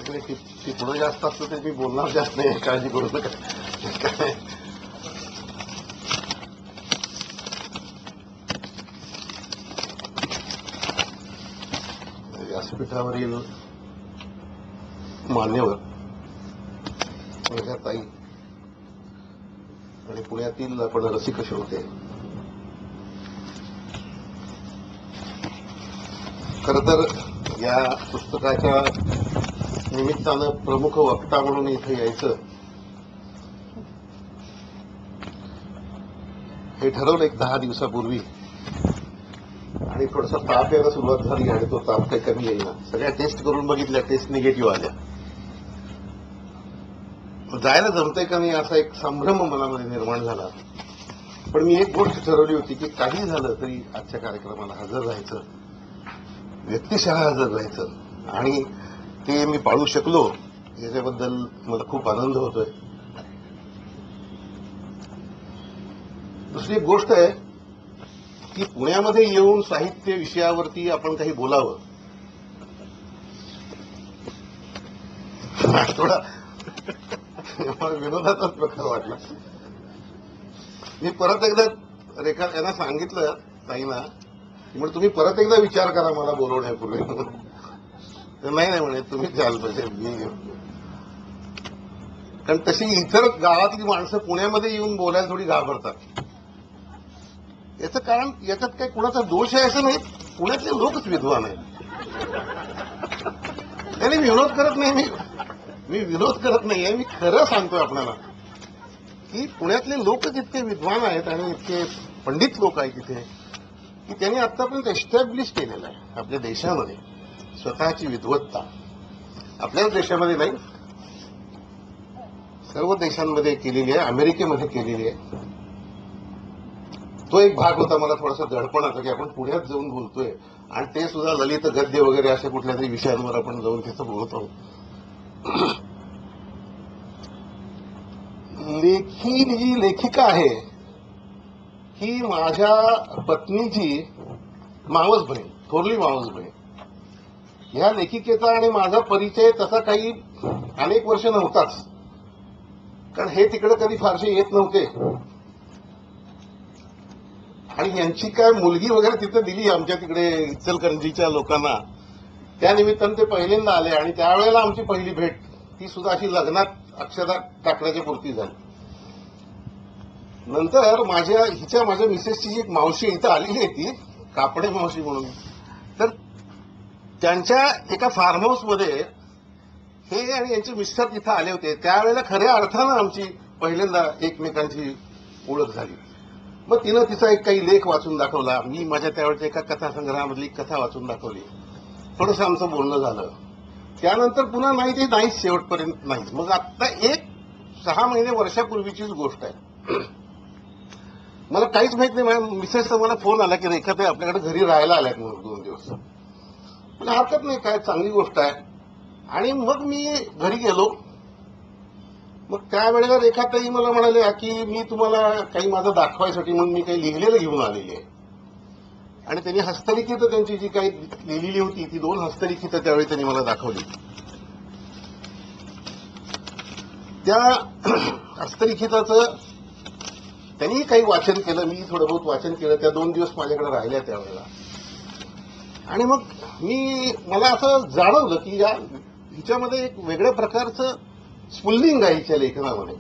ती पुढे जास्त असतं ते मी बोलणार जास्त नाही, काळजी करू नका. काय व्यासपीठावरील मान्यवर माझ्या ताई आणि पुण्यातील आपण रसिक श्रोते, खरं तर या पुस्तकाच्या निमित्तानं प्रमुख वक्ता म्हणून इथे यायचं हे ठरवलं एक 10 दिवसापूर्वी, आणि थोडासा ताप यायला सुरुवात झाली आणि तो ताप काही कमी येईना. सगळ्या टेस्ट करून बघितल्या, टेस्ट निगेटिव्ह आल्या. जायला जमतंय का नाही असा एक संभ्रम मनामध्ये निर्माण झाला. पण मी एक गोष्ट ठरवली होती की काही झालं तरी आजच्या कार्यक्रमाला हजर राहायचं, व्यक्तिशः हजर राहायचं, आणि ते मी पाळू शकलो याच्याबद्दल मला खूप आनंद होतोय. दुसरी एक गोष्ट आहे की पुण्यामध्ये येऊन साहित्य विषयावरती आपण काही बोलावं, थोडा विनोदाचाच प्रकार वाटला. मी परत एकदा रेखा यांना सांगितलं, ताईंना, म्हणजे तुम्ही परत एकदा विचार करा मला बोलवण्यापूर्वी. नाही म्हणे तुम्ही द्याल पाहिजे मी, कारण तशी इतर गावातली माणसं पुण्यामध्ये येऊन बोलायला थोडी घाबरतात. याचं कारण याच्यात काही कुणाचा दोष आहे असं नाही, पुण्यातले लोकच विद्वान आहेत. त्याने विनोद करत नाही, मी विरोध करत नाहीये, मी खरं सांगतोय आपल्याला की पुण्यातले लोकच इतके विद्वान आहेत आणि इतके पंडित लोक आहेत तिथे की त्यांनी आतापर्यंत एस्टॅब्लिश केलेलं आहे आपल्या देशामध्ये स्वतःची विद्वत्ता. आपल्याच देशामध्ये नाही, सर्व देशांमध्ये केलेली आहे, अमेरिकेमध्ये केलेली आहे. तो एक भाग होता मला थोडासा दडपणाचा की आपण पुण्यात जाऊन बोलतोय आणि ते सुद्धा ललित गद्य वगैरे अशा कुठल्या तरी विषयांवर आपण जाऊन तिथं बोलत आहोत. जी लेखिका आहे ही माझ्या पत्नीची मावस बहीण, थोरली मावस बहीण. ह्या लेखिकेचा आणि माझा परिचय तसा काही अनेक वर्ष नव्हताच, कारण हे तिकडे कधी फारसे येत नव्हते. आणि यांची काय मुलगी वगैरे तिथे दिली आमच्या तिकडे इचलकरंजीच्या लोकांना, त्या निमित्तानं ते पहिल्यांदा आले आणि त्यावेळेला आमची पहिली भेट ती सुद्धा अशी लग्नात अक्षता टाकण्याच्या पुरती झाली. नंतर माझ्या मिसेसची जी एक मावशी इथं आलेली आहे ती कापडे मावशी म्हणून, तर त्यांच्या एका फार्म हाऊसमध्ये हे आणि यांचे मिस्टर तिथं आले होते. त्यावेळेला खऱ्या अर्थानं आमची पहिल्यांदा एकमेकांची ओळख झाली. मग तिनं तिचा एक काही लेख वाचून दाखवला, मी माझ्या त्यावेळेच्या एका कथासंग्रहामधली कथा वाचून दाखवली. थोडंसं आमचं बोलणं झालं. त्यानंतर पुन्हा नाही ते नाहीच, शेवटपर्यंत नाही. मग आता एक 6 महिने वर्षापूर्वीचीच गोष्ट आहे. मला काहीच माहित नाही, माझ्या मिसेसचा मला फोन आला की रेखा ते आपल्याकडे घरी राहायला आल्यात म्हणून 2 दिवस. म्हणजे हरकत नाही, काय चांगली गोष्ट आहे. आणि मग मी घरी गेलो. मग त्यावेळेला रेखाताई मला म्हणाले की मी तुम्हाला काही माझं दाखवायसाठी म्हणून मी काही लिहिलेलं घेऊन आलेली आहे. आणि त्यांनी हस्तलिखित त्यांची जी काही लिहिलेली होती ती 2 हस्तलिखित त्यावेळी त्यांनी मला दाखवली. त्या हस्तलिखिताचं त्यांनी काही वाचन केलं, मी थोडं बहुत वाचन केलं. त्या 2 दिवस माझ्याकडे राहिल्या त्यावेळेला. आणि मग मला असं जाणवलं की हिच्यामध्ये एक वेगळ्या प्रकारचं स्फुल्लिंग आहे हिच्या लेखनामध्ये.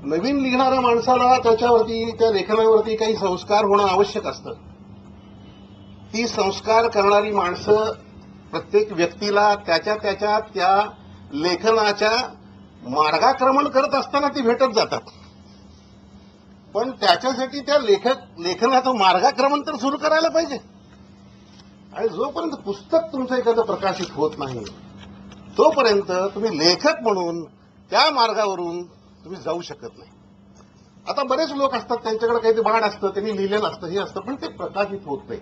नवीन लिहिणाऱ्या माणसाला त्याच्यावरती, त्या लेखनावरती काही संस्कार होणं आवश्यक असतं. ती संस्कार करणारी माणसं प्रत्येक व्यक्तीला त्याच्या त्या लेखनाच्या मार्गाक्रमण करत असताना ती भेटत जातात. पण त्याच्यासाठी त्या लेखनाचं मार्गाक्रमण तर सुरू करायला पाहिजे. आणि जोपर्यंत पुस्तक तुमचं एखादं प्रकाशित होत नाही तोपर्यंत तुम्ही लेखक म्हणून त्या मार्गावरून तुम्ही जाऊ शकत नाही. आता बरेच लोक असतात, त्यांच्याकडे काही बाण असतं, त्यांनी लिहिलेलं असतं, हे असतं, पण ते प्रकाशित होत नाही.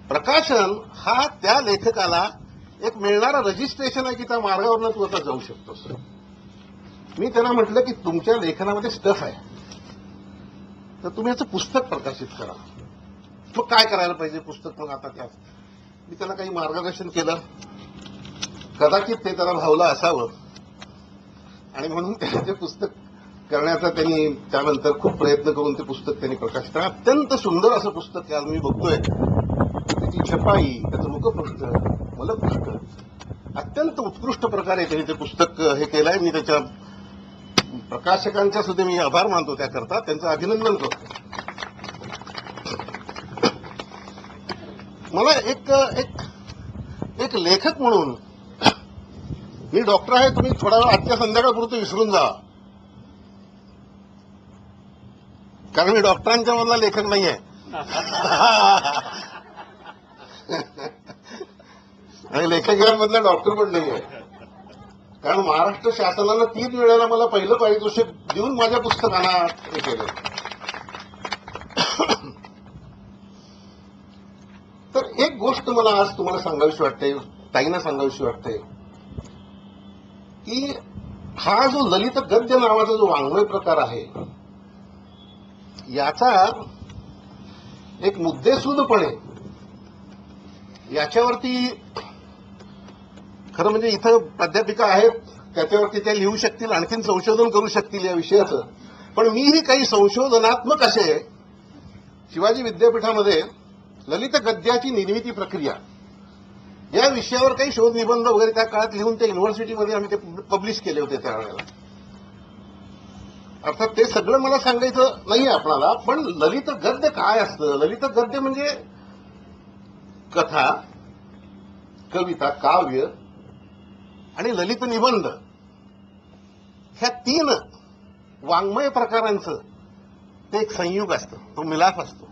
प्रकाशन हा त्या लेखकाला एक मिळणारा रजिस्ट्रेशन आहे की त्या मार्गावरनं तू आता जाऊ शकतोस. मी त्यांना म्हटलं की तुमच्या लेखनामध्ये स्टफ आहे, तर तुम्ही याचं पुस्तक प्रकाशित करा. मग काय करायला पाहिजे पुस्तक, मग आता त्या मी त्यांना काही मार्गदर्शन केलं. कदाचित ते त्याला भावलं असावं आणि म्हणून ते पुस्तक करण्याचा त्यांनी त्यानंतर खूप प्रयत्न करून ते पुस्तक त्यांनी प्रकाशित केलं. अत्यंत सुंदर असं पुस्तक आज मी बघतोय. त्याची छपाई, त्याचं मुखपृष्ठ, मलपृष्ठ अत्यंत उत्कृष्ट प्रकारे त्यांनी ते पुस्तक हे केलंय. मी त्याच्या प्रकाशकांच्या सुद्धा मी आभार मानतो त्याकरता, त्यांचं अभिनंदन करतो. मला एक लेखक म्हणून, मी डॉक्टर आहे, तुम्ही थोडा वेळ आजच्या संध्याकाळपुरतं विसरून जा, कारण मी डॉक्टरांच्या मधला लेखक नाही आहे आणि लेखकांमधला डॉक्टर पण नाही आहे. कारण महाराष्ट्र शासनानं 3 वेळेला मला पहिलं पारितोषिक देऊन माझ्या पुस्तकांना हे केलं. तर एक गोष्ट मला आज तुम्हाला सांगावीशी वाटते, ताईंना सांगावीशी वाटते, की हा जो ललित गद्य नावाचा जो वाङ्मय प्रकार आहे, याचा एक मुद्देसूदपणे याच्यावरती खरं म्हणजे इथं प्राध्यापिका आहेत, त्याच्यावरती त्या लिहू शकतील, आणखीन संशोधन करू शकतील या विषयाचं. पण मीही काही संशोधनात्मक असे शिवाजी विद्यापीठामध्ये ललित गद्याची निर्मिती प्रक्रिया या विषयावर काही शोध निबंध वगैरे त्या काळात लिहून त्या युनिव्हर्सिटीमध्ये आम्ही ते पब्लिश केले होते त्यावेळेला. अर्थात ते सगळं मला सांगायचं नाही आपणाला, पण ललित गद्य काय असतं? ललित गद्य म्हणजे कथा, कविता, काव्य आणि ललित निबंध ह्या 3 वाङ्मय प्रकारांचं ते एक संयोग असतं, तो मिलाफ असतो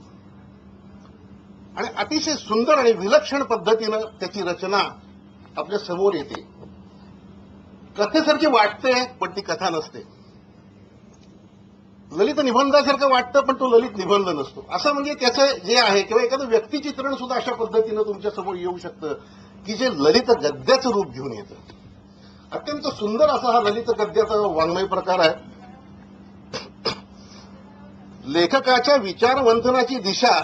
आणि अतिशय सुंदर आणि विलक्षण पद्धतीनं त्याची रचना आपल्या समोर येते. कथेसारखी वाटते पण ती कथा नसते, ललित निबंधासारखं वाटतं पण तो ललित निबंध नसतो. असं म्हणजे त्याचं जे आहे किंवा एखादं व्यक्तिचित्रण सुद्धा अशा पद्धतीनं तुमच्या समोर येऊ शकतं की जे ललित गद्याचं रूप घेऊन येतं. अत्यंत सुंदर असा हा ललित गद्याचा वाङ्मय प्रकार आहे. लेखकाच्या विचारवंथनाची दिशा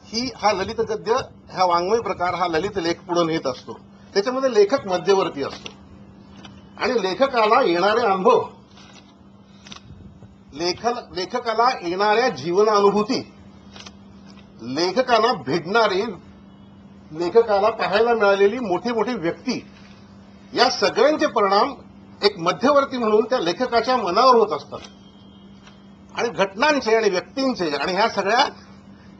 ही हा ललित गद्य, हा वाङ्मय प्रकार, हा ललित लेख पुढे नेत असतो. त्याच्यामध्ये लेखक मध्यवर्ती असतो आणि लेखकाला येणारे अनुभव, लेखकाला येणाऱ्या जीवनानुभूती, लेखकाला भेटणारी, लेखकाला पाहायला मिळालेली मोठी मोठी व्यक्ती, या सगळ्यांचे परिणाम एक मध्यवर्ती म्हणून त्या लेखकाच्या मनावर होत असतात आणि घटनांचे आणि व्यक्तींचे आणि ह्या सगळ्या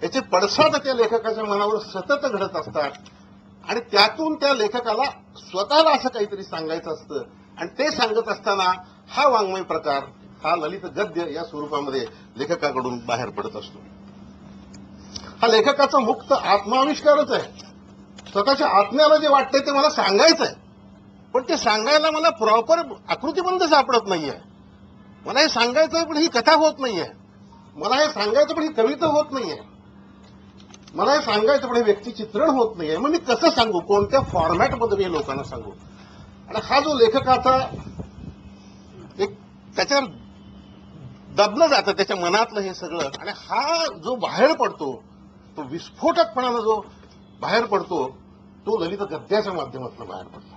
याचे पडसाद त्या लेखकाच्या मनावर सतत घडत असतात आणि त्यातून त्या लेखकाला स्वतःला असं काहीतरी सांगायचं असतं आणि ते सांगत असताना हा वाङ्मय प्रकार, हा ललित गद्य या स्वरूपामध्ये लेखकाकडून बाहेर पडत असतो. हा लेखकाचा मुक्त आत्माविष्कारच आहे. स्वतःच्या आत्म्याला जे वाटतंय ते मला सांगायचं आहे, पण ते सांगायला मला प्रॉपर आकृतीबंध सापडत नाहीये. मला हे सांगायचं पण ही कथा होत नाहीये, मला हे सांगायचं पण ही कविता होत नाहीये, मला हे सांगायचं पण हे व्यक्तिचित्रण होत नाहीये. मग मी कसं सांगू, कोणत्या फॉर्मॅटमध्ये मी लोकांना सांगू? आणि हा जो लेखकाचा एक त्याच्यावर दबलं जातं त्याच्या मनातलं हे सगळं, आणि हा जो बाहेर पडतो, तो विस्फोटकपणानं जो बाहेर पडतो, तो ललित गद्याच्या माध्यमातून बाहेर पडतो.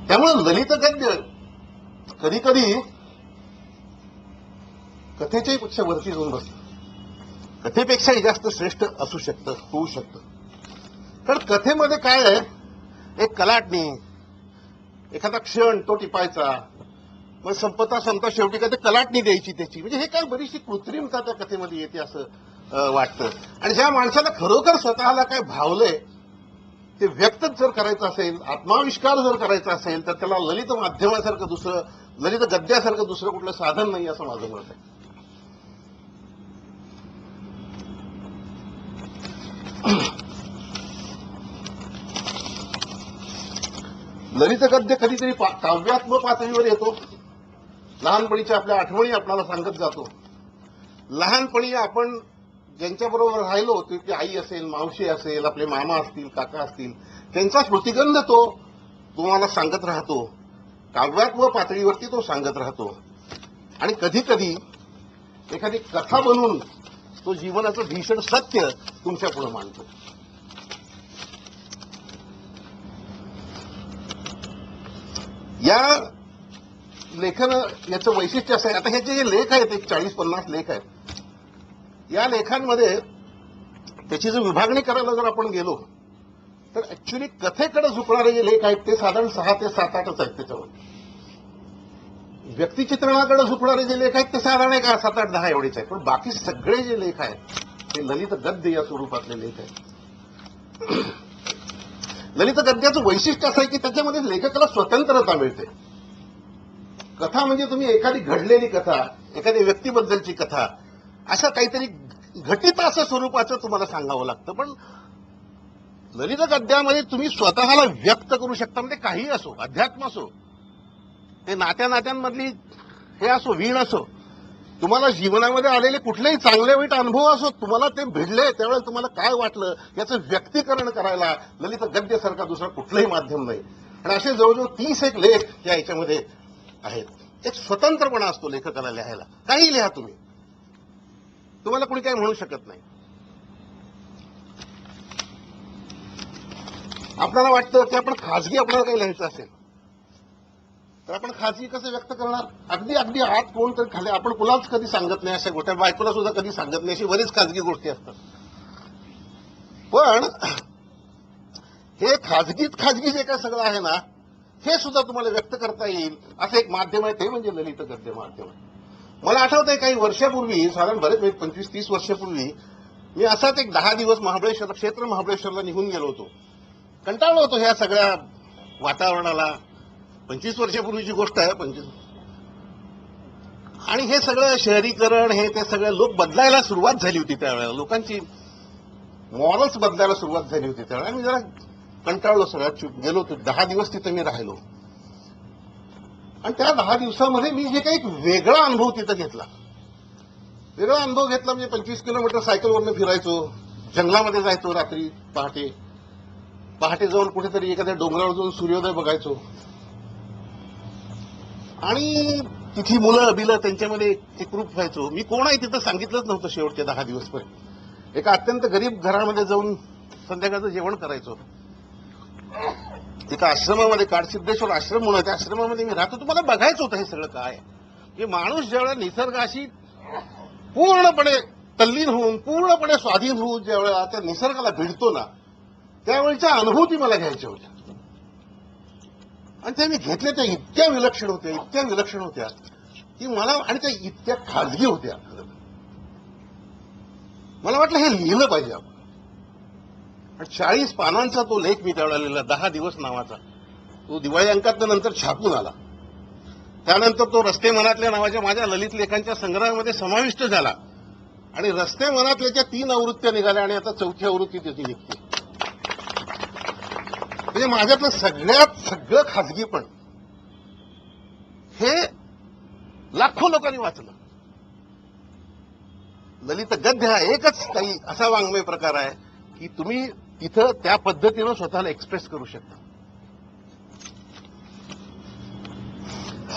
त्यामुळे ललित गद्य कधी कधी कथेच्याही पेक्षा वरती जाऊन बसतं, कथेपेक्षाही जास्त श्रेष्ठ असू शकतं, होऊ शकतं. कारण कथेमध्ये काय आहे, एक कलाटणी, एखादा क्षण तो टिपायचा, मग संपता शेवटी काय ते कलाटणी द्यायची त्याची, म्हणजे हे काय बरीचशी कृत्रिमता त्या कथेमध्ये येते असं वाटतं. आणि ज्या माणसाला खरोखर स्वतःला काय भावलंय ते व्यक्त जर करायचं असेल, आत्माविष्कार जर करायचा असेल, तर त्याला ललित माध्यमासारखं दुसरं, ललित गद्यासारखं दुसरं कुठलं साधन नाही असं माझं मत आहे. ललित गद्य कधीतरी काव्यात्मक पातळीवर येतो. लहानपणीच्या आपल्या आठवणी आपल्याला सांगत जातो. लहानपणी आपण ज्यांच्याबरोबर राहिलो, ती आई असेल, मावशी असेल, आपले मामा असतील, काका असतील, त्यांचा स्मृतिगंध तो तुम्हाला सांगत राहतो. काव्यात्मक पातळीवरती तो सांगत राहतो आणि कधी कधी एखादी कथा बनवून तो जीवनाचं भीषण सत्य तुमच्या पुढे मांडतो. या लेखन याचं वैशिष्ट्य असं आहे, आता हे जे लेख आहेत एक 40-50 लेख आहेत, या लेखांमध्ये त्याची जर विभागणी करायला जर आपण गेलो तर ऍक्च्युली कथेकडे झुकणारे जे लेख आहेत ते साधारण 6 ते 7-8च आहेत. त्याच्यावर व्यक्तिचित्रणाकडे झुकणारे जे लेख आहेत ते साधारण एक 7-8-10 एवढेच आहेत. पण बाकी सगळे जे लेख आहेत ते ललित गद्य या स्वरूपातले लेख आहेत. ललित गद्याचं वैशिष्ट्य असं आहे की त्याच्यामध्ये लेखकाला स्वतंत्रता मिळते. कथा म्हणजे तुम्ही एखादी घडलेली कथा, एखाद्या व्यक्तीबद्दलची कथा, असं काहीतरी घटित असं स्वरूपाचं तुम्हाला सांगावं लागतं. पण ललित गद्यामध्ये तुम्ही स्वतःला व्यक्त करू शकता. म्हणजे काही असो, अध्यात्म असो, ते नात्यामधली हे असो, वीण असो, तुम्हाला जीवनामध्ये आलेले कुठलेही चांगले वाईट अनुभव असो, तुम्हाला ते भिडले त्यावेळेला तुम्हाला काय वाटलं याचं व्यक्तीकरण करायला ललित गद्यासारखा दुसरा कुठलंही माध्यम नाही. आणि असे जवळजवळ 30 एक लेख या याच्यामध्ये आहेत. एक स्वतंत्रपणा असतो लेखकाला लिहायला. काही लिहा तुम्ही, तुम्हाला कोणी काही म्हणू शकत नाही. आपल्याला वाटतं की आपण खाजगी आपल्याला काही लिहायचं असेल तर आपण खाजगी कसं व्यक्त करणार. अगदी आत कोण तर खाली, आपण कुणालाच कधी सांगत नाही अशा गोष्टी, बायकोला सुद्धा कधी सांगत नाही, अशी बरीच खाजगी गोष्टी असतात. पण हे खाजगी जे काय सगळं आहे ना, हे सुद्धा तुम्हाला व्यक्त करता येईल असं एक माध्यम आहे, ते म्हणजे ललित गद्य माध्यम. मला आठवतंय काही वर्षापूर्वी, साधारण बरेच 25-30 वर्षापूर्वी मी असाच एक 10 दिवस महाबळेश्वरला निघून गेलो होतो. कंटाळलो होतो ह्या सगळ्या वातावरणाला. 25 वर्षापूर्वीची गोष्ट आहे. 25. आणि हे सगळं शहरीकरण, हे ते सगळे लोक बदलायला सुरुवात झाली होती त्यावेळेला, लोकांची मॉरल्स बदलायला सुरुवात झाली होती त्यावेळेला. मी जरा कंटाळलो, सगळ्यात गेलो होतो. 10 दिवस तिथे मी राहिलो. आणि त्या 10 दिवसामध्ये मी जे काही एक वेगळा अनुभव तिथं घेतला, म्हणजे 25 किलोमीटर सायकलवरनं फिरायचो, जंगलामध्ये जायचो रात्री पहाटे जाऊन कुठेतरी एखाद्या डोंगरावर जाऊन सूर्योदय बघायचो. आणि तिथली मुलं त्यांच्यामध्ये एकरूप व्हायचो. मी कोण आहे तिथं सांगितलंच नव्हतं शेवटच्या 10 दिवसपर्यंत. एका अत्यंत गरीब घरामध्ये जाऊन संध्याकाळचं जेवण करायचो. एका आश्रमामध्ये, काडसिद्धेश्वर आश्रम म्हणून, त्या आश्रमामध्ये मी राहतो. तुम्हाला बघायचं होतं हे सगळं काय की माणूस ज्यावेळेला निसर्गाशी पूर्णपणे तल्लीन होऊन, पूर्णपणे स्वाधीन होऊन ज्यावेळेला त्या निसर्गाला भिडतो ना, त्यावेळेच्या अनुभूती मला घ्यायच्या होत्या. आणि त्या मी घेतल्या, त्या इतक्या विलक्षण होत्या की मला, आणि त्या इतक्या खाजगी होत्या. मला वाटलं हे लिहिलं पाहिजे आपण. आणि 40 पानांचा तो लेख मी त्यावेळेला लिहिला, 10 दिवस नावाचा. तो दिवाळी अंकात नंतर छापून आला. त्यानंतर तो रस्ते मनातल्या नावाच्या माझ्या ललित लेखांच्या संग्रहामध्ये समाविष्ट झाला. आणि रस्ते मनातल्याच्या 3 आवृत्त्या निघाल्या आणि आता 4थी आवृत्ती त्याची निघते. म्हणजे माझ्यातलं सगळं खाजगीपण हे लाखो लोकांनी वाचलं. ललित गद्य हा एकच काही असा वाङ्मय प्रकार आहे की तुम्ही तिथं त्या पद्धतीनं स्वतःला एक्सप्रेस करू शकता.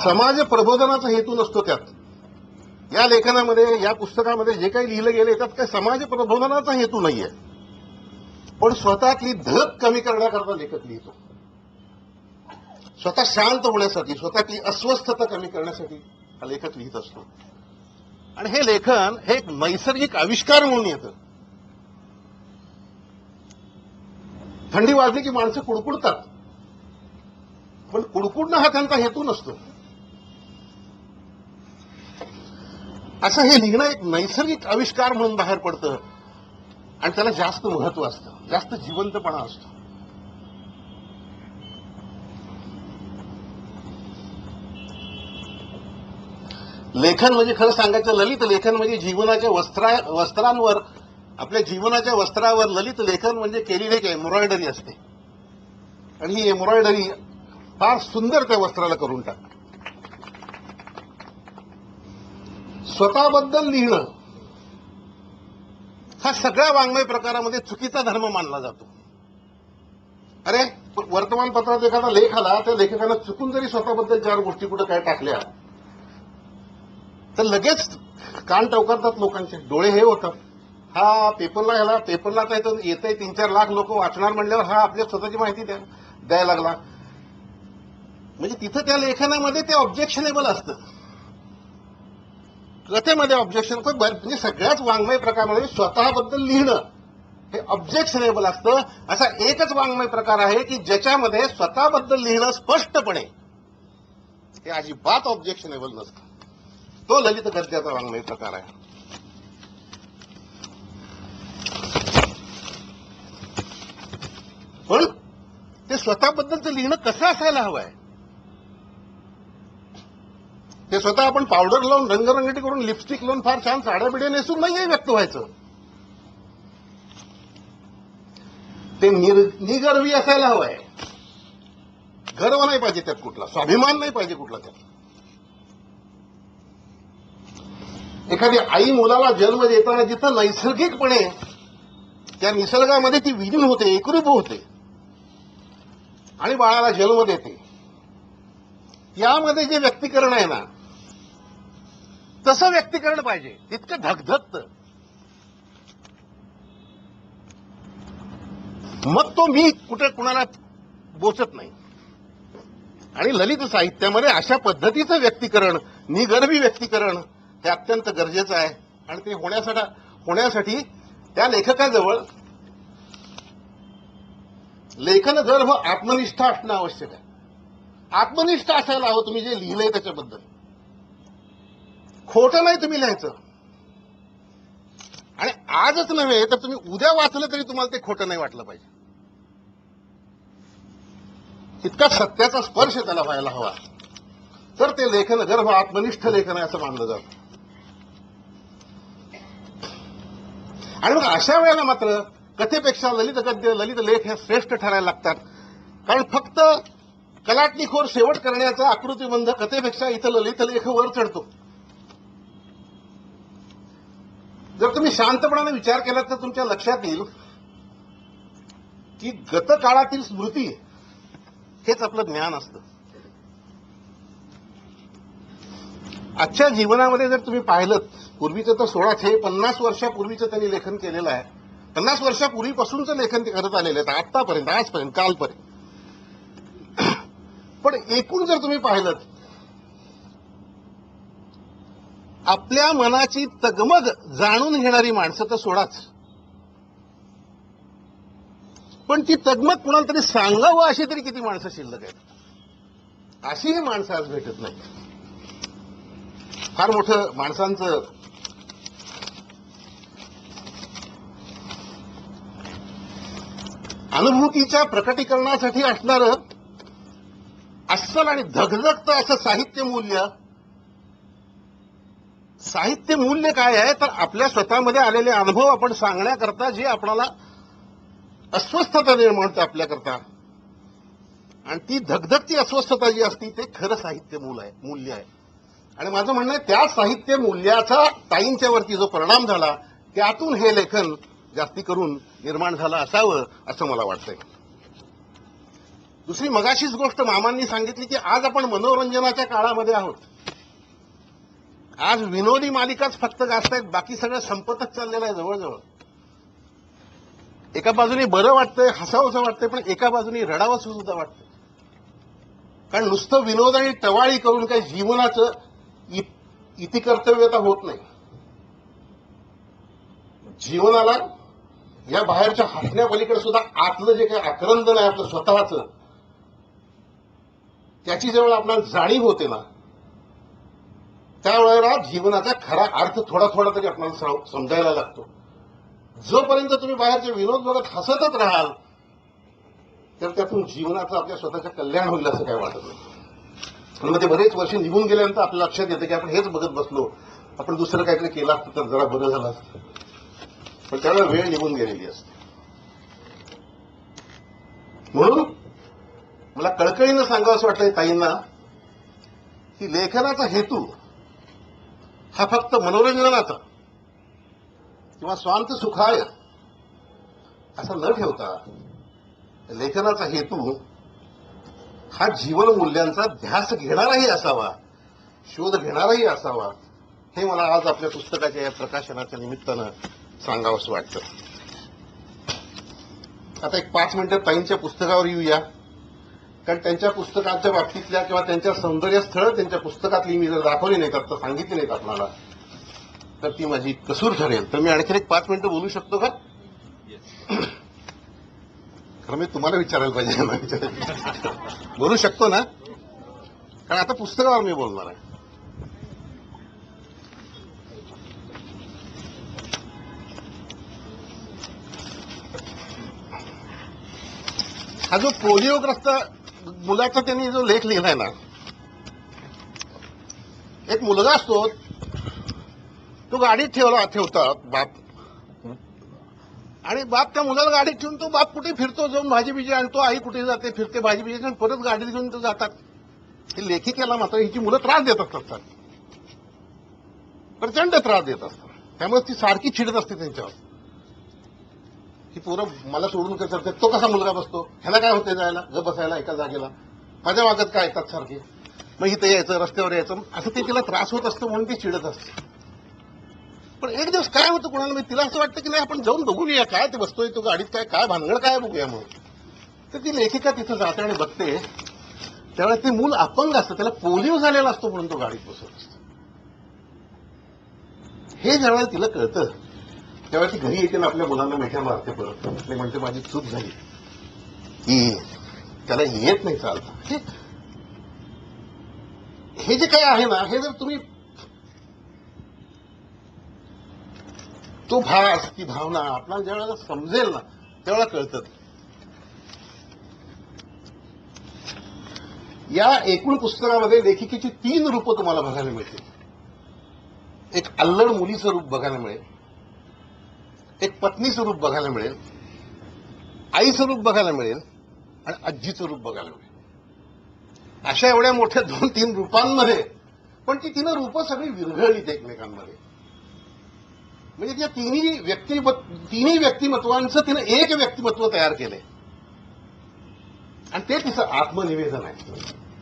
समाज प्रबोधनाचा हेतू नसतो त्यात. या लेखनामध्ये, या पुस्तकामध्ये जे काही लिहिलं गेले त्यात काही समाज प्रबोधनाचा हेतू नाहीये. पण स्वतःतली धग कमी करण्याकरता लेखक लिहितो. स्वतः शांत होण्यासाठी, स्वतःतली अस्वस्थता कमी करण्यासाठी हा लेखक लिहित असतो. आणि हे लेखन हे एक नैसर्गिक आविष्कार म्हणून येतं. थंडी वाजली की माणसं कुडकुडतात, पण कुडकुडणं हा त्यांचा हेतू नसतो. असं हे लिहिणं एक नैसर्गिक आविष्कार म्हणून बाहेर पडतं आणि त्याला जास्त महत्व असतं, जास्त जिवंतपणा असतो. लेखन म्हणजे खरं सांगायचं, ललित लेखन म्हणजे जीवनाच्या वस्त्रांवर, आपल्या जीवनाच्या वस्त्रावर ललित लेखन म्हणजे केलेली एक एम्ब्रॉयडरी असते. आणि ही एम्ब्रॉयडरी फार सुंदर त्या वस्त्राला करून टाकते. स्वतःबद्दल लिहिणं हा सगळ्या वाङ्मय प्रकारामध्ये चुकीचा धर्म मानला जातो. अरे, वर्तमानपत्रात एखादा लेख आला, त्या लेखकानं चुकून जरी स्वतःबद्दल 4 गोष्टी कुठं काय टाकल्या तर लगेच कान टवकारतात लोकांचे, डोळे हे होतात. हा पेपरला येतंय 3-4 लाख लोक वाचणार म्हणल्यावर हा आपल्या स्वतःची माहिती द्यायला लागला. म्हणजे तिथं त्या लेखनामध्ये ते ऑब्जेक्शनेबल असतं. कथेमध्ये ऑब्जेक्शन म्हणजे सगळ्याच वाङ्मय प्रकारामध्ये स्वतःबद्दल लिहिणं हे ऑब्जेक्शनेबल असतं. असा एकच वाङ्मय प्रकार आहे की ज्याच्यामध्ये स्वतःबद्दल लिहिणं स्पष्टपणे हे अजिबात ऑब्जेक्शनेबल नसतं. तो ललित गद्याचा वाङ्मय प्रकार आहे. पण ते स्वतःबद्दलचं लिहिणं कसं असायला हवंय? ते स्वतः आपण पावडर लावून रंगरंगटी करून लिपस्टिक लावून फार छान साड्या बिड्या नेसून नाहीये व्यक्त व्हायचं. ते निगर्वी असायला हवंय. गर्व नाही पाहिजे त्यात कुठला, स्वाभिमान नाही पाहिजे कुठला त्यात. एखादी आई मुलाला जन्म देताना जिथं नैसर्गिकपणे त्या निसर्गामध्ये ती विलीन होते, एकरूप होते आणि बाळाला जन्म देते, यामध्ये जे व्यक्तीकरण आहे ना, तसं व्यक्तीकरण पाहिजे. तितकं धगधगतं. मग तो मी कुठे कुणाला बोचत नाही. आणि ललित साहित्यामध्ये अशा पद्धतीचं व्यक्तीकरण, निगर्वी व्यक्तीकरण हे अत्यंत गरजेचं आहे. आणि ते होण्यासाठी त्या लेखकाजवळ लेखनगर्भ आत्मनिष्ठा असणं आवश्यक आहे. आत्मनिष्ठ असायला हवं तुम्ही जे लिहिलंय त्याच्याबद्दल. खोटं नाही तुम्ही लिहायचं. आणि आजच नव्हे तर तुम्ही उद्या वाचलं तरी तुम्हाला ते खोटं नाही वाटलं पाहिजे. इतका सत्याचा स्पर्श त्याला व्हायला हवा, तर ते लेखनगर्भ आत्मनिष्ठ लेखन आहे असं मानलं जातं. आणि मग अशा वेळेला मात्र कथेपेक्षा ललित गद्य, ललित लेख हे श्रेष्ठ ठरायला लागतात. कारण फक्त कलाटणीखोर शेवट करण्याचा आकृतीबंध कथेपेक्षा इथं ललित लेख वर चढतो. जर तुम्ही शांतपणाने विचार केला तर तुमच्या लक्षात येईल की गतकाळातील स्मृती हेच आपलं ज्ञान असतं. आजच्या जीवनामध्ये जर तुम्ही पाहिलं, पूर्वीचं तर 50 वर्षापूर्वीचं त्यांनी लेखन केलेलं आहे. 50 वर्षापूर्वीपासूनचं लेखन ते करत आलेलं आहे आतापर्यंत, आजपर्यंत, कालपर्यंत. पण एकूण जर तुम्ही पाहिलं, आपल्या मनाची तगमग जाणून घेणारी माणसं तर सोडाच, पण ती तगमग कुणाला तरी सांगावं अशी तरी किती माणसं शिल्लक आहेत. अशीही माणसं आज भेटत नाही. फार मोठं माणसांचं अनुभूतीच्या प्रकटीकरणासाठी असणारं अस्सल आणि धगधगतं असं साहित्य मूल्य काय आहे? तर आपल्या स्वतःमध्ये आलेले अनुभव आपण सांगण्याकरता जे आपल्याला अस्वस्थता निर्माण होते आपल्याकरता, आणि ती धगधगती अस्वस्थता जी असती ते खरं साहित्य मूल्य आहे. आणि माझं म्हणणं आहे त्या साहित्य मूल्याचा ताईंच्या वरती जो परिणाम झाला त्यातून हे लेखन जास्ती करून निर्माण झालं असावं असं मला वाटतंय. दुसरी मगाशीच गोष्ट मामांनी सांगितली की आज आपण मनोरंजनाच्या काळामध्ये आहोत. आज विनोदी मालिकाच फक्त गाजतायत, बाकी सगळं संपतच चाललेलं आहे जवळजवळ. एका बाजूने बरं वाटतंय, हसावंसं वाटतंय, पण एका बाजूने रडावंसं सुद्धा वाटतं. कारण नुसतं विनोद आणि टवाळी करून काही जीवनाचं इतिकर्तव्यता होत नाही. जीवनाला या बाहेरच्या हसण्यापलीकडे सुद्धा आतलं जे काही आक्रंदन आहे आपलं स्वतःचं, त्याची जेव्हा आपल्याला जाणीव होते ना, त्यावेळेला जीवनाचा खरा अर्थ थोडा थोडा तरी आपल्याला समजायला लागतो. जोपर्यंत तुम्ही बाहेरचे विनोद बघत हसतच राहाल तर त्यातून जीवनाचं आपल्या स्वतःच्या कल्याण होईल असं काय वाटत नाही. आणि मग ते बरेच वर्ष निघून गेल्यानंतर आपल्या लक्षात येतं की आपण हेच बघत बसलो, आपण दुसरं काहीतरी केलं असतं तर जरा बरं झालं असतं. पण त्यावेळेला वेळ निघून गेलेली असते. म्हणून मला कळकळीनं सांगावं असं वाटतंय ताईंना की लेखनाचा हेतू हा फक्त मनोरंजनाचा किंवा स्वांत सुखाय असा न ठेवता लेखनाचा हेतू हा जीवन मूल्यांचा ध्यास घेणाराही असावा, शोध घेणाराही असावा. हे मला आज आपल्या पुस्तकाच्या या प्रकाशनाच्या निमित्तानं सांगावंसं वाटतं. आता एक 5 मिनिटं ताईंच्या पुस्तकावर येऊया. कारण त्यांच्या पुस्तकांच्या बाबतीतल्या किंवा त्यांच्या सौंदर्य स्थळं त्यांच्या पुस्तकातली मी जर दाखवली नाहीत तर सांगितली नाहीत आपल्याला तर ती माझी कसूर ठरेल. तर मी आणखी एक 5 मिनिटं बोलू शकतो का? खरं मी तुम्हाला विचारायला पाहिजे ना. बोलू शकतो ना? कारण आता पुस्तकावर मी बोलणार आहे. हा जो पोलिओग्रस्त मुलाचा त्यांनी जो लेख लिहिलाय ना, एक मुलगा असतो तो गाडीत ठेवतात बाप, आणि बाप त्या मुलाला गाडीत ठेवून तो बाप कुठे फिरतो, जाऊन भाजी बिजी आणतो, आई कुठे जाते फिरते भाजी बिजी आणि परत गाडीत घेऊन तो जातात. हे लेखिकेला मात्र हिची मुलं त्रास देत असतात, प्रचंड त्रास देत असतात. त्यामुळे ती सारखी चिडत असते त्यांच्यावर की पोरं मला सोडून कसं करते, तो कसा मुलगा बसतो, ह्याला काय होते जायला ग बसायला एका जागेला, माझ्या वागत काय येतात सारखे, मग इथं यायचं रस्त्यावर यायचं, असं ते तिला त्रास होत असतो म्हणून ती चिडत असते. पण एक दिवस काय होतं कोणाला, मी तिला असं वाटतं की नाही आपण जाऊन बघूया काय ते बसतोय तो गाडीत, काय भानगड काय बघूया म्हणून. तर ती लेखिका तिथं जाते आणि बघते, त्यावेळेस ते मूल अपंग असतं, त्याला पोलिओ झालेला असतो म्हणून तो गाडीत बसत असतो. हे ज्यावेळेला तिला कळतं त्यावेळेस ती घरी येते ना, आपल्या मुलांना मिठ्या मारते परत, म्हणते माझी चूक झाली की त्याला येत नाही चालतं. हे जे काही आहे ना, हे जर तुम्ही तो भास ती भावना आपल्याला ज्यावेळेला समजेल ना त्यावेळेला कळतं. या एकूण पुस्तकामध्ये लेखिकेची 3 रूपं तुम्हाला बघायला मिळतील. एक अल्लड मुलीचं रूप बघायला मिळेल, एक पत्नीचं रूप बघायला मिळेल, आईचं रूप बघायला मिळेल आणि आजीचं रूप बघायला मिळेल. अशा एवढ्या मोठ्या 2-3 रूपांमध्ये पण ती तिनं रूपं सगळी विरघळलीत एकमेकांमध्ये. म्हणजे त्या तिन्ही व्यक्तिमत्वांचं तिनं एक व्यक्तिमत्व तयार केलंय आणि ते तिचं आत्मनिवेदन आहे.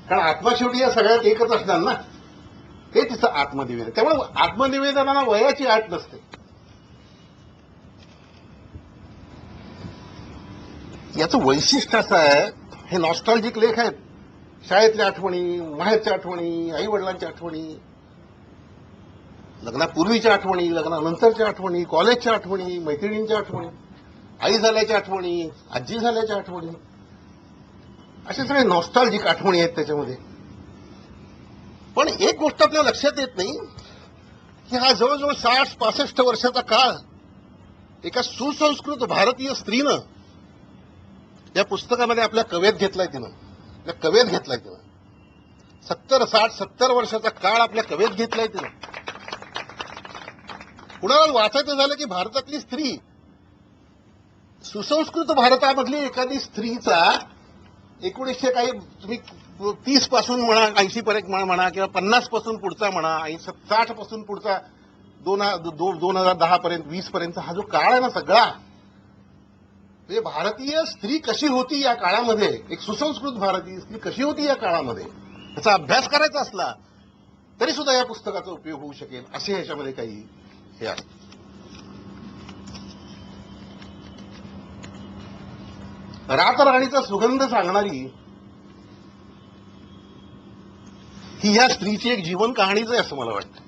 कारण आत्मा शेवटी या सगळ्यात एकच असणार ना, ते तिचं आत्मनिवेदन. त्यामुळे आत्मनिवेदनाला वयाची अट नसते. याचं वैशिष्ट्य असं आहे, हे नॉस्टॅल्जिक लेख आहेत, शाळेतल्या आठवणी, माहेरच्या आठवणी, आई वडिलांच्या आठवणी, लग्नापूर्वीच्या आठवणी, लग्नानंतरच्या आठवणी, कॉलेजच्या आठवणी, मैत्रिणींच्या आठवणी, आई झाल्याच्या आठवणी, आजी झाल्याच्या आठवणी, असे सगळे नॉस्टॅल्जिक आठवणी आहेत त्याच्यामध्ये. पण एक गोष्ट आपल्या लक्षात येत नाही की हा जवळजवळ 60-65 वर्षाचा काळ एका सुसंस्कृत भारतीय स्त्रीनं या पुस्तकामध्ये आपल्या कवेत घेतलाय. तिनं 70 वर्षाचा काळ आपल्या कवेत घेतलाय तिनं. कुणाला वाचायचं झालं की भारतातली स्त्री, सुसंस्कृत भारतामधली एखादी स्त्रीचा 1930 पासून म्हणा, 80 पर्यंत म्हणा किंवा 50 पासून पुढचा म्हणा, 60 पासून पुढचा 2010 पर्यंत 20 पर्यंत हा जो काळ आहे ना सगळा, म्हणजे भारतीय स्त्री कशी होती या काळामध्ये, एक सुसंस्कृत भारतीय स्त्री कशी होती या काळामध्ये, याचा अभ्यास करायचा असला तरी सुद्धा या पुस्तकाचा उपयोग होऊ शकेल असे ह्याच्यामध्ये काही हे आहे. रातराणीचा सुगंध सांगणारी ही या स्त्रीची एक जीवन कहाणीच आहे असं मला वाटतं.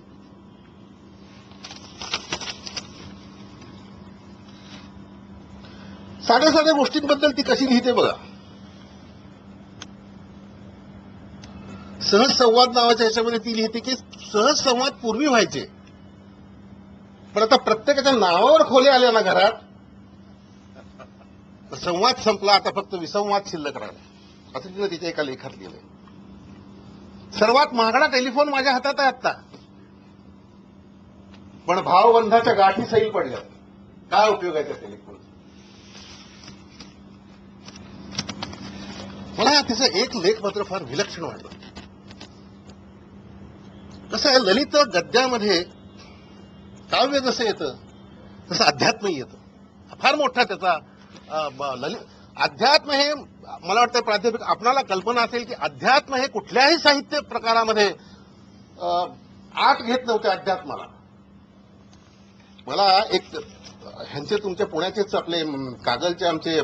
साध्या साध्या गोष्टींबद्दल ती कशी लिहिते बघा. सहज संवाद नावाच्या ह्याच्यामध्ये ती लिहिते की सहज संवाद पूर्वी व्हायचे, पण आता प्रत्येकाच्या नावावर खोल्या आल्या ना घरात, संवाद संपला, आता फक्त विसंवाद शिल्लक राहिला असं तिनं तिच्या एका लेखात लिहिलंय. सर्वात महागडा टेलिफोन माझ्या हातात आहे आत्ता, पण भावबंधाच्या गाठी सैल पडल्या, काय उपयोग आहे त्या टेलिफोन. मला तिचा एक लेख मात्र फार विलक्षण वाटला. कसं आहे, ललित गद्यामध्ये काव्य जसं येतं तसं अध्यात्म येतं. फार मोठा त्याचा अध्यात्म हे मला वाटतं प्राध्यापक आपणाला कल्पना असेल की अध्यात्म हे कुठल्याही साहित्य प्रकारामध्ये आत घेत नव्हते अध्यात्माला. मला एक ह्यांचे तुमच्या पुण्याचेच आपले कागलचे आमचे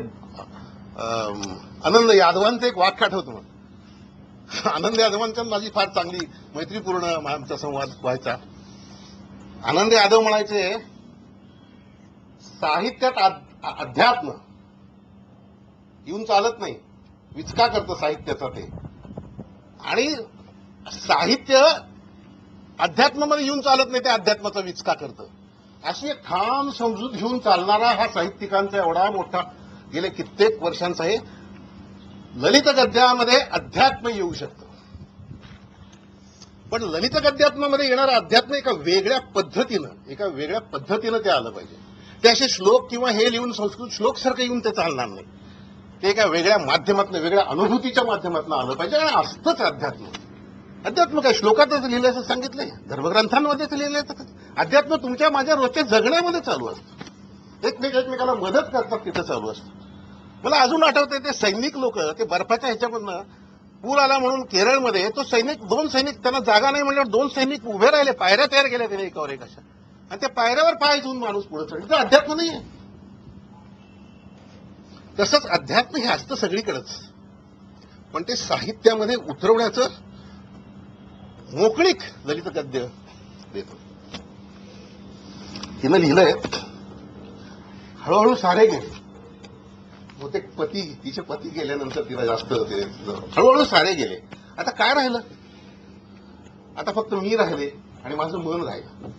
आनंद यादवांचं एक वाक्य आठवतं मला. आनंद यादवांच्या माझी फार चांगली मैत्रीपूर्ण आमचा संवाद व्हायचा. आनंद यादव म्हणायचे, साहित्यात अध्यात्म येऊन चालत नाही, विचका करतं साहित्याचा ते. आणि साहित्य अध्यात्मामध्ये येऊन चालत नाही, ते अध्यात्माचा विचका करतं. अशी एक ठाम समजूत घेऊन चालणारा हा साहित्यिकांचा एवढा मोठा गेले कित्येक वर्षांचा हे ललित गद्यामध्ये अध्यात्म येऊ शकतं. पण ललित गद्यात्मामध्ये येणारं अध्यात्म एका वेगळ्या पद्धतीनं ते आलं पाहिजे. ते असे श्लोक किंवा हे लिहून संस्कृत श्लोकसारखं येऊन ते चालणार नाही. ते एका वेगळ्या माध्यमातून, वेगळ्या अनुभूतीच्या माध्यमातून आलं पाहिजे. आणि असतंच अध्यात्म काय श्लोकातच लिहिलं असं सांगितलंय, धर्मग्रंथांमध्येच लिहिलंय. अध्यात्म तुमच्या माझ्या रोजच्या जगण्यामध्ये चालू असतं. एकमेकाला मदत करतात, तिथं चालू असतं. मला अजून आठवतंय, ते सैनिक लोक ते बर्फाच्या ह्याच्यामधनं पूर आला म्हणून केरळमध्ये तो दोन सैनिक त्यांना जागा नाही म्हणल्यावर 2 सैनिक उभे राहिले, पायऱ्या तयार केल्या त्याने एकावर एक अशा, आणि त्या पायऱ्यावर पाय घेऊन माणूस पुढे चढले. तर अध्यात्म नाहीये. तसंच अध्यात्म हे असतं सगळीकडेच, पण ते साहित्यामध्ये उतरवण्याचं मोकळीक ललित गद्य देतो. तिनं लिहिलंय, हळूहळू सारे गेले. बहुतेक तिचे पती गेल्यानंतर तिला जास्त होते. हळूहळू सारे गेले. आता काय राहिलं? आता फक्त मी राहिले आणि माझं मन राहिलं.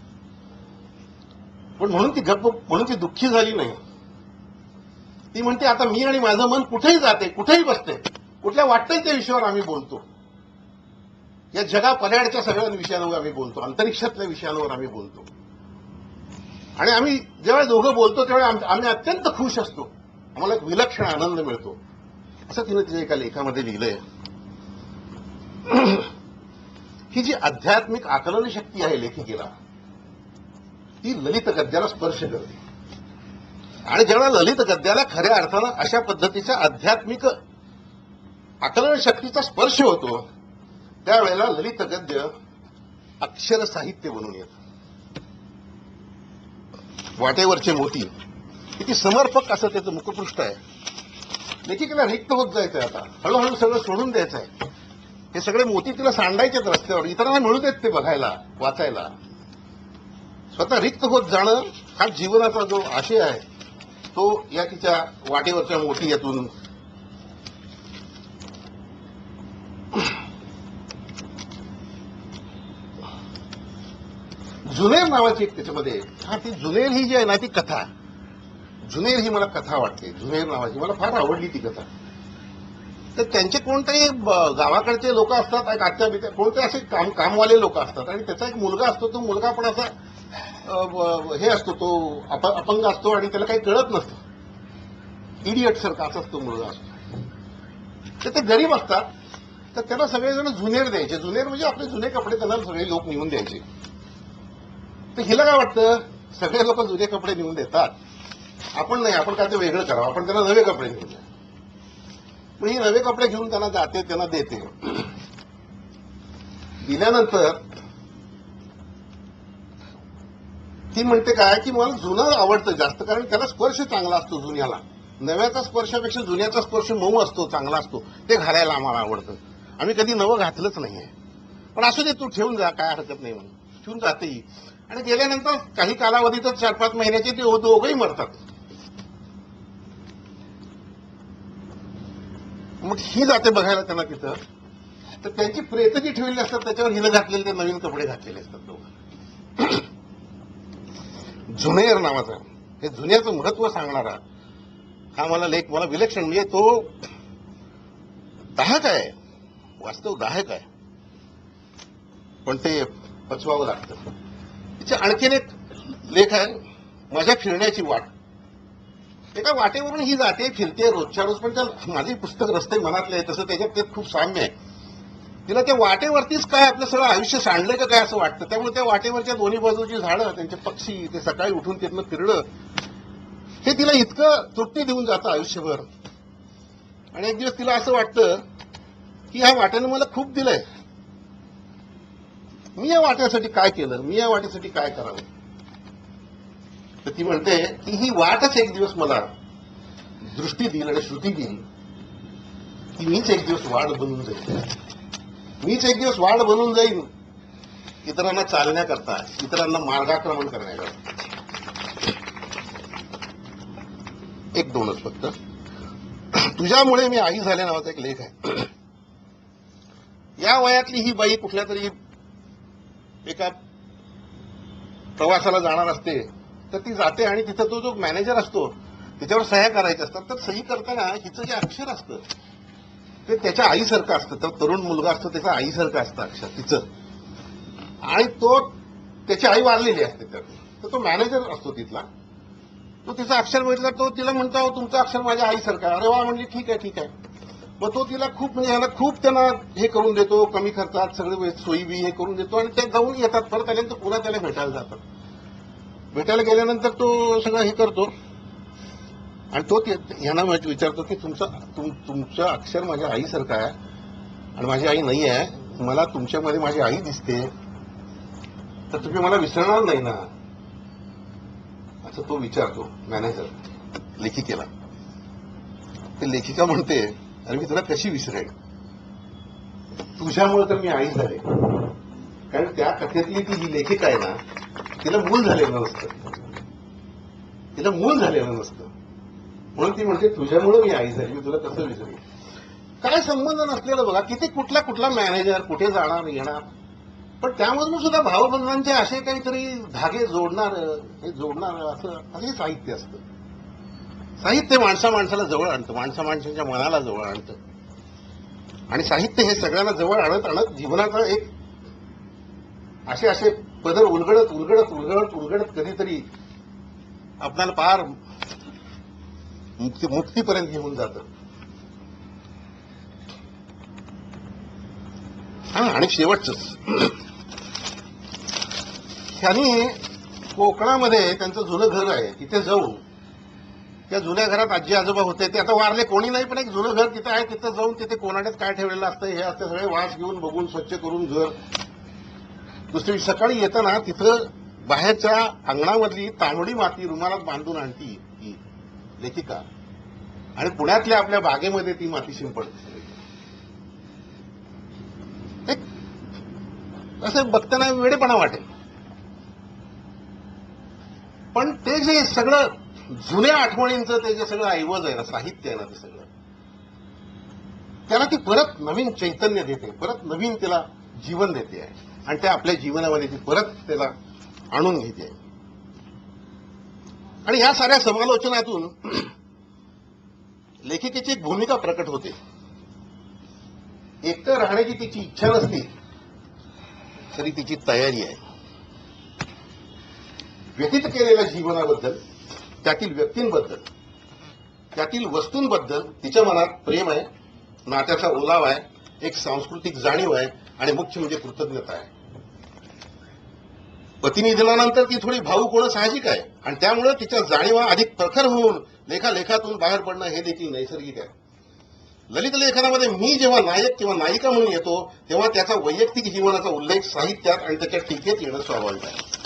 पण म्हणून ती दुःखी झाली नाही. ती म्हणते, आता मी आणि माझं मन कुठेही जाते, कुठेही बसते, कुठल्या वाटतंय त्या विषयावर आम्ही बोलतो. या जगापल्याडच्या सगळ्या विषयांवर आम्ही बोलतो, अंतरिक्षातल्या विषयांवर आम्ही बोलतो. आणि आम्ही जेव्हा दोघं बोलतो तेव्हा आम्ही अत्यंत खुश असतो, आम्हाला एक विलक्षण आनंद मिळतो. असं तिने तिच्या एका लेखामध्ये लिहिलंय. ही जी आध्यात्मिक आकलन शक्ती आहे लेखिकेला, ती ललित गद्याला स्पर्श करते. आणि जेव्हा ललित गद्याला खऱ्या अर्थानं अशा पद्धतीच्या आध्यात्मिक आकलन शक्तीचा स्पर्श होतो, त्यावेळेला ललित गद्य अक्षर साहित्य बनून येतं. वाटेवरचे मोती किती समर्पक असं त्याचं मुखपृष्ठ आहे. लेखिकेला रिक्त होत जायचंय, आता हळूहळू सगळं सोडून द्यायचं आहे. हे सगळे मोती तिला सांडायचेत रस्त्यावर, इतरांना मिळू देत ते बघायला, वाचायला. स्वतः रिक्त होत जाणं हा जीवनाचा जो आशय आहे, तो या तिच्या वाटेवरच्या मोती यातून जुनेर नावाची एक त्याच्यामध्ये, ती जुनेर ही जी आहे ना, ती कथा, जुनेर ही मला कथा वाटते. जुनेर नावाची मला फार आवडली ती कथा. तर त्यांचे कोणतेही गावाकडचे लोक असतात, आजच्या बित्या कोणते असे कामवाले लोक असतात, आणि त्याचा एक मुलगा असतो. तो मुलगा पण असा हे असतो, तो अपंग असतो आणि त्याला काही कळत नसतं, इडियट सारखा असाच तो मुलगा असतो. तर ते गरीब असतात, तर त्यांना सगळेजण जुनेर द्यायचे. जुनेर म्हणजे आपले जुने कपडे त्यांना सगळे लोक नेऊन द्यायचे. तर हिला काय वाटतं, सगळे लोक जुने कपडे नेऊन देतात, आपण नाही, आपण काय ते वेगळं करावं, आपण त्यांना नवे कपडे घेऊन द्या. पण ही नवे कपडे घेऊन त्यांना जाते, त्यांना देते. दिल्यानंतर ती म्हणते काय, की मला जुनं आवडतं जास्त, कारण त्याला स्पर्श चांगला असतो जुन्याला. नव्याचा स्पर्शापेक्षा जुन्याचा स्पर्श मऊ असतो, चांगला असतो, ते घालायला आम्हाला आवडतं. आम्ही कधी नवं घातलंच नाहीये, पण असू दे, तू ठेवून जा, काय हरकत नाही म्हणून ठेवून जाते. आणि गेल्यानंतर काही कालावधीतच 4-5 महिन्याचे ते दोघंही मरतात. मग ही जाते बघायला त्यांना तिथं, तर त्यांची प्रेत जी ठेवलेली असतात त्याच्यावर हिनं घातलेले ते नवीन कपडे घातलेले असतात दोघं. जुनेर नावाचा, हे जुन्याचं महत्व सांगणारा हा मला विलक्षण, म्हणजे तो दाहक आहे, वास्तव दाहक आहे, पण ते पचवावं लागतं. तिचे आणखीन एक लेख आहे, माझ्या फिरण्याची वाट. एका वाटेवरून ही जाते, फिरते रोजच्या रोज, पण माझे पुस्तक रस्ते मनातले आहे, तसं त्याच्यात ते खूप साम्य आहे. तिला त्या वाटेवरतीच काय आपलं सगळं आयुष्य सांडलं का काय असं वाटतं. त्यामुळे त्या वाटेवरच्या दोन्ही बाजूची झाडं, त्यांचे पक्षी, ते सकाळी उठून तिथनं फिरलं, हे तिला इतकं तृप्ती देऊन जातं आयुष्यभर. आणि एक दिवस तिला असं वाटतं की ह्या वाट्यानं मला खूप दिलंय, मी या वाट्यासाठी काय केलं, मी या वाट्यासाठी काय करावं. तर ती म्हणते की ही वाटच एक दिवस मला दृष्टी देईल आणि श्रुती देईल की मीच एक दिवस वाढ बनून जाईल, मीच एक दिवस वाढ बनून जाईल इतरांना चालण्याकरता, इतरांना मार्गाक्रमण करण्याकरता. एक दोनच फक्त. तुझ्यामुळे मी आई झाले नावाचा एक लेख आहे. या वयातली ही बाई कुठल्या तरी एका प्रवासाला जाणार असते, तर ती जाते आणि तिथं तो जो मॅनेजर असतो त्याच्यावर सह्या करायच्या असतात. तर सही करताना हिचं जे अक्षर असतं ते त्याच्या आईसारखं असतं. तर तरुण मुलगा असतो त्याच्या आईसारखं असतं अक्षर तिचं, आणि तो त्याची आई वारलेली असते त्यात. तर तो मॅनेजर असतो तिथला, तो तिचं अक्षर बघितलं, तो तिला म्हणतो तुमचं अक्षर माझ्या आईसारखं आहे. अरे वा, म्हणजे ठीक आहे ठीक आहे. मग तो तिला खूप म्हणजे ह्याला खूप त्यांना हे करून देतो, कमी खर्चात सगळे सोयी बी हे करून देतो, आणि ते जाऊन येतात. परत आल्यानंतर पुन्हा त्याला भेटायला जातात. भेटायला गेल्यानंतर तो सगळं हे करतो आणि तो ह्यांना विचारतो की तुमचं अक्षर माझ्या आईसारखं आहे आणि माझी आई नाही आहे, मला तुमच्यामध्ये माझी आई दिसते, तर तुम्ही मला विसरणार नाही ना, असं तो विचारतो मॅनेजर लेखिकेला. ते लेखिका म्हणते अरे मी तुला कशी विसरेन, तुझ्यामुळे तर मी आई झाले. कारण त्या कथेतली ती जी लेखिका आहे ना, तिला मूल झालेलं नसतं, तिला मूल झालेलं नसतं, म्हणून ती म्हणते तुझ्यामुळे मी आई झाली, मी तुला कसं विसरेन. काय संबंध नसलेलं बघा, किती कुठला मॅनेजर कुठे जाणार येणार, पण त्यामधून सुद्धा भावबंधांचे असे काहीतरी धागे जोडणार, हे जोडणार असं साहित्य असतं. साहित्य माणसाला जवळ आणतं, माणसाच्या मनाला जवळ आणतं, आणि साहित्य हे सगळ्यांना जवळ आणत जीवनाचा एक असे पदर उलगडत कधीतरी आपल्याला पार मुक्तीपर्यंत घेऊन जातं. आणि शेवटच त्यांनी कोकणामध्ये त्यांचं जुनं घर आहे, तिथे जाऊन त्या जुन्या घरात आजी आजोबा होते, ते आता वारले, कोणी नाही, पण एक जुनं घर तिथं आहे, तिथं जाऊन तिथे कोणाड्यात काय ठेवलेलं असतं हे असतं, सगळे वास घेऊन बघून स्वच्छ करून घर. दुसरी सकाळी येताना तिथं बाहेरच्या अंगणामधली तांबडी माती रुमालात बांधून आणती ती लेखिका, आणि पुण्यातल्या आपल्या बागेमध्ये ती माती शिंपडते. असं बघताना वेडेपणा वाटेल, पण ते जे सगळं जुन्या आठवणींचं ते जे सगळं ऐवज आहे ना, साहित्य आहे ना, ते सगळं त्याला ती परत नवीन चैतन्य देते, परत नवीन त्याला जीवन देते आहे, आणि त्या आपल्या जीवनामध्ये ती परत त्याला आणून घेते आहे. आणि या साऱ्या समालोचनातून लेखिकेची एक भूमिका प्रकट होते. एकटं राहण्याची तिची इच्छा नसली तरी तिची तयारी आहे. व्यतीत केलेल्या जीवनाबद्दल, त्यातील व्यक्तींबद्दल, त्यातील वस्तूंबद्दल तिच्या मनात प्रेम आहे, नात्याचा ओलावा आहे, एक सांस्कृतिक जाणीव आहे, आणि मुख्य म्हणजे कृतज्ञता आहे. पतीनिधनानंतर ती थोडी भावूक होणं साहजिक आहे, आणि त्यामुळे तिच्या जाणीवा अधिक प्रखर होऊन लेखालेखातून बाहेर पडणं हे देखील नैसर्गिक आहे. ललित लेखनामध्ये मी जेव्हा नायक किंवा नायिका म्हणून येतो तेव्हा त्याचा वैयक्तिक जीवनाचा उल्लेख साहित्यात आणि त्याच्या टीकेत येणं स्वाभाविक आहे.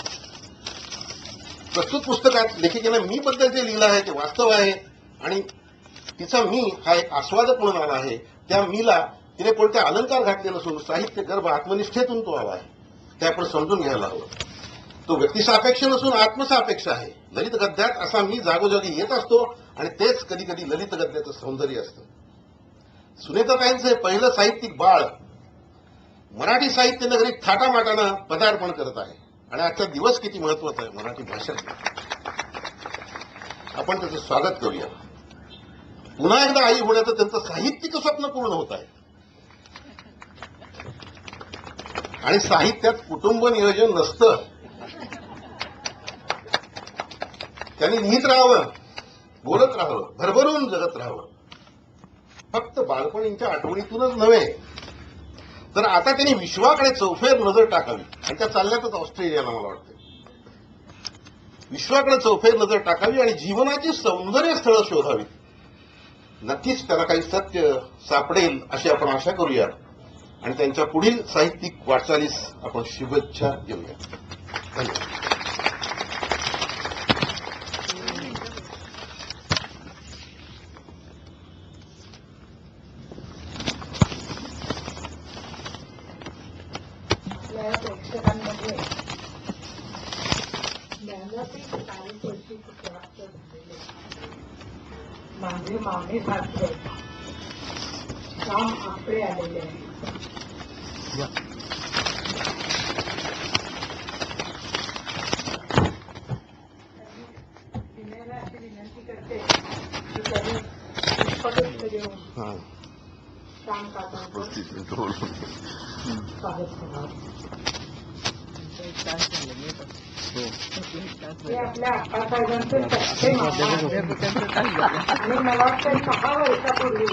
प्रस्तुत पुस्तकात लेखिकेनं मी बद्दल जे लिहिलं आहे ते वास्तव आहे, आणि तिचा मी हा एक आस्वादक म्हणून आला आहे. त्या मीला तिने कोणते अलंकार घातले नसून साहित्य गर्भ आत्मनिष्ठेतून तो आला आहे, ते आपण समजून घ्यायला हवं. तो व्यक्तिसापेक्ष नसून आत्मसापेक्ष आहे. ललित गद्यात असा मी जागोजागी येत असतो, आणि तेच कधी कधी ललित गद्याचं सौंदर्य असतं. सुनेताताईंचं हे पहिलं साहित्यिक बाळ मराठी साहित्य नगरीत थाटामाटानं पदार्पण करत आहे, आणि आजचा दिवस किती महत्वाचा आहे मराठी भाषेत. आपण त्याचं स्वागत करूया. पुन्हा एकदा आई होण्याचं त्यांचं साहित्यिक स्वप्न पूर्ण होत आहे, आणि साहित्यात कुटुंब नियोजन नसतं. त्यांनी लिहित राहावं, बोलत राहावं, भरभरून जगत राहावं. फक्त बालपणींच्या आठवणीतूनच नव्हे, तर आता त्यांनी विश्वाकडे चौफेर नजर टाकावी, आणि त्या चालल्यातच ऑस्ट्रेलियाला मला वाटतं. विश्वाकडे चौफेर नजर टाकावी आणि जीवनाची सौंदर्य स्थळं शोधावी. नक्कीच त्याला काही सत्य सापडेल अशी आपण आशा करूया, आणि त्यांच्या पुढील साहित्यिक वाटचालीस आपण शुभेच्छा देऊया. धन्यवाद. परिसरांमध्ये ज्ञानपीठ कार्यपरिषदेची प्राप्त झालेले माझे मामे सासरे राम आपले आलेले आहे. विनयला अशी विनंती करते की त्यांनी पुष्पगुच्छ देऊन हां राम काकांचं स्वागत करावं. हे आपल्या आप्पासाहेबांचे सख्खे मामा आहेत. आणि मला वाटतं 6 वर्षापूर्वी